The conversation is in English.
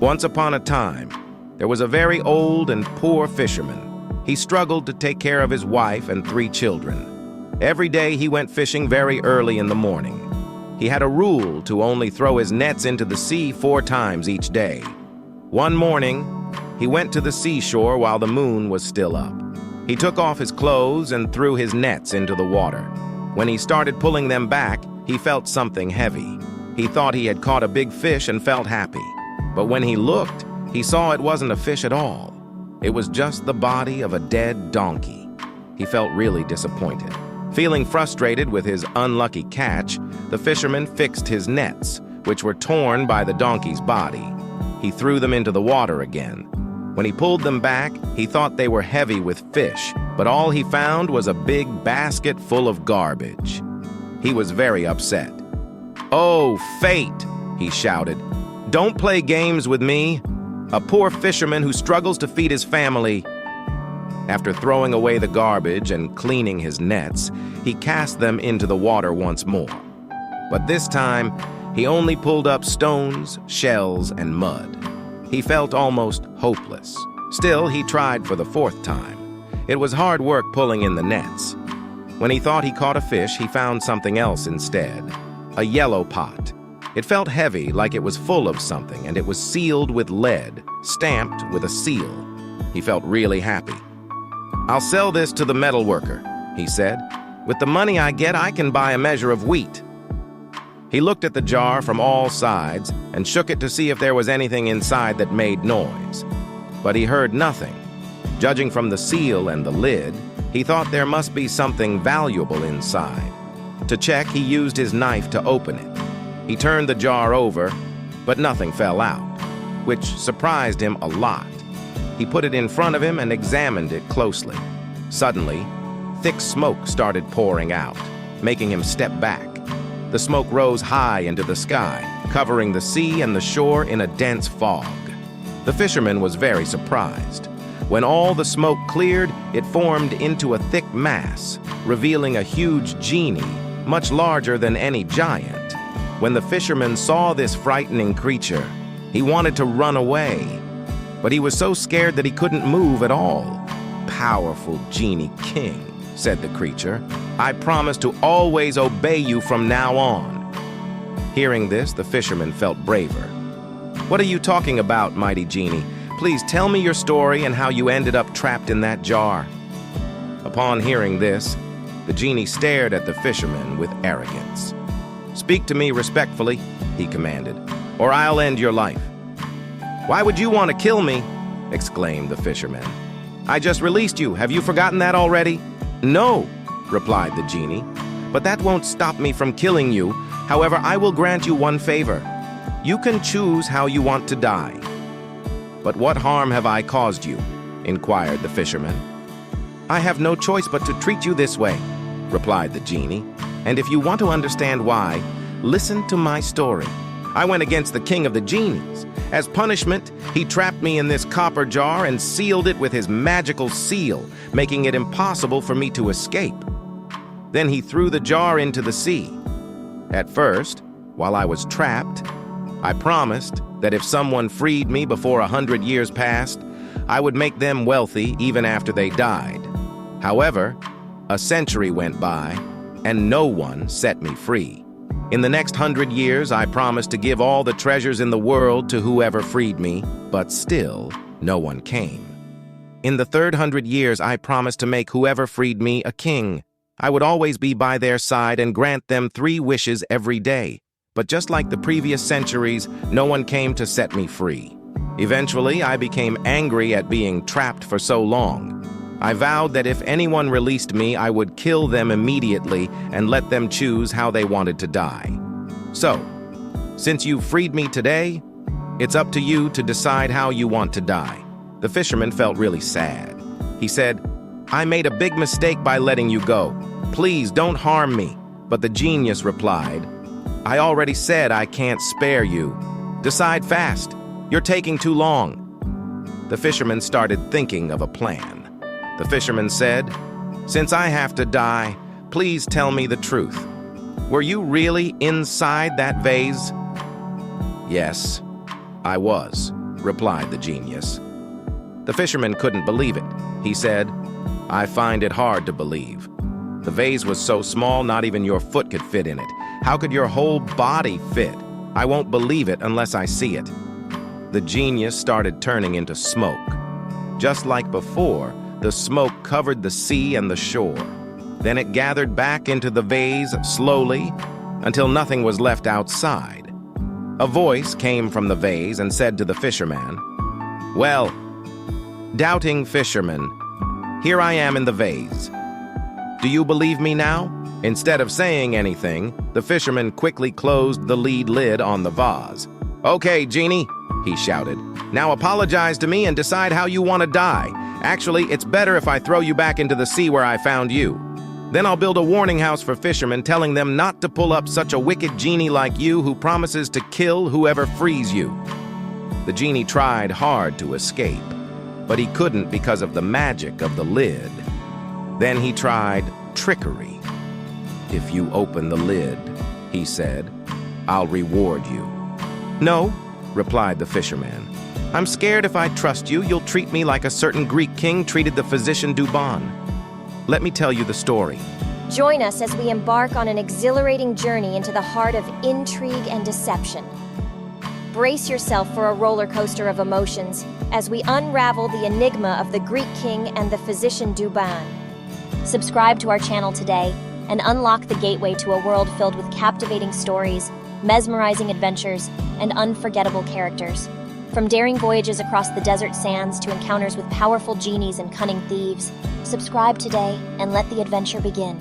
Once upon a time, there was a very old and poor fisherman. He struggled to take care of his wife and 3 children. Every day he went fishing very early in the morning. He had a rule to only throw his nets into the sea 4 times each day. One morning, he went to the seashore while the moon was still up. He took off his clothes and threw his nets into the water. When he started pulling them back, he felt something heavy. He thought he had caught a big fish and felt happy. But when he looked, he saw it wasn't a fish at all. It was just the body of a dead donkey. He felt really disappointed. Feeling frustrated with his unlucky catch, the fisherman fixed his nets, which were torn by the donkey's body. He threw them into the water again. When he pulled them back, he thought they were heavy with fish, but all he found was a big basket full of garbage. He was very upset. "Oh, fate!" he shouted. "Don't play games with me, a poor fisherman who struggles to feed his family." After throwing away the garbage and cleaning his nets, he cast them into the water once more. But this time, he only pulled up stones, shells, and mud. He felt almost hopeless. Still, he tried for the 4th time. It was hard work pulling in the nets. When he thought he caught a fish, he found something else instead, a yellow pot. It felt heavy, like it was full of something, and it was sealed with lead, stamped with a seal. He felt really happy. "I'll sell this to the metal worker," he said. "With the money I get, I can buy a measure of wheat." He looked at the jar from all sides and shook it to see if there was anything inside that made noise. But he heard nothing. Judging from the seal and the lid, he thought there must be something valuable inside. To check, he used his knife to open it. He turned the jar over, but nothing fell out, which surprised him a lot. He put it in front of him and examined it closely. Suddenly, thick smoke started pouring out, making him step back. The smoke rose high into the sky, covering the sea and the shore in a dense fog. The fisherman was very surprised. When all the smoke cleared, it formed into a thick mass, revealing a huge genie, much larger than any giant. When the fisherman saw this frightening creature, he wanted to run away, but he was so scared that he couldn't move at all. "Powerful Genie King," said the creature, "I promise to always obey you from now on." Hearing this, the fisherman felt braver. "What are you talking about, mighty Genie? Please tell me your story and how you ended up trapped in that jar." Upon hearing this, the genie stared at the fisherman with arrogance. "Speak to me respectfully," he commanded, "or I'll end your life." "Why would you want to kill me?" exclaimed the fisherman. "I just released you. Have you forgotten that already?" "No," replied the genie, "but that won't stop me from killing you. However, I will grant you one favor. You can choose how you want to die." "But what harm have I caused you?" inquired the fisherman. "I have no choice but to treat you this way," replied the genie. "And if you want to understand why, listen to my story. I went against the king of the genies. As punishment, he trapped me in this copper jar and sealed it with his magical seal, making it impossible for me to escape. Then he threw the jar into the sea. At first, while I was trapped, I promised that if someone freed me before 100 years passed, I would make them wealthy even after they died. However, a century went by, and no one set me free. In the next 100 years, I promised to give all the treasures in the world to whoever freed me, but still, no one came. In the 300 years, I promised to make whoever freed me a king. I would always be by their side and grant them 3 wishes every day. But just like the previous centuries, no one came to set me free. Eventually, I became angry at being trapped for so long. I vowed that if anyone released me, I would kill them immediately and let them choose how they wanted to die. So, since you freed me today, it's up to you to decide how you want to die." The fisherman felt really sad. He said, "I made a big mistake by letting you go. Please don't harm me." But the genius replied, "I already said I can't spare you. Decide fast. You're taking too long." The fisherman started thinking of a plan. The fisherman said, "Since I have to die, please tell me the truth. Were you really inside that vase?" "Yes, I was," replied the genius. The fisherman couldn't believe it. He said, "I find it hard to believe. The vase was so small, not even your foot could fit in it. How could your whole body fit? I won't believe it unless I see it." The genius started turning into smoke. Just like before, the smoke covered the sea and the shore. Then it gathered back into the vase slowly until nothing was left outside. A voice came from the vase and said to the fisherman, "Well, doubting fisherman, here I am in the vase. Do you believe me now?" Instead of saying anything, the fisherman quickly closed the lead lid on the vase. "Okay, Genie," he shouted. "Now apologize to me and decide how you want to die. Actually, it's better if I throw you back into the sea where I found you. Then I'll build a warning house for fishermen, telling them not to pull up such a wicked genie like you who promises to kill whoever frees you." The genie tried hard to escape, but he couldn't because of the magic of the lid. Then he tried trickery. "If you open the lid," he said, "I'll reward you." "No," replied the fisherman. "I'm scared if I trust you, you'll treat me like a certain Greek king treated the physician Douban. Let me tell you the story." Join us as we embark on an exhilarating journey into the heart of intrigue and deception. Brace yourself for a roller coaster of emotions as we unravel the enigma of the Greek king and the physician Douban. Subscribe to our channel today and unlock the gateway to a world filled with captivating stories, mesmerizing adventures, and unforgettable characters. From daring voyages across the desert sands to encounters with powerful genies and cunning thieves, subscribe today and let the adventure begin.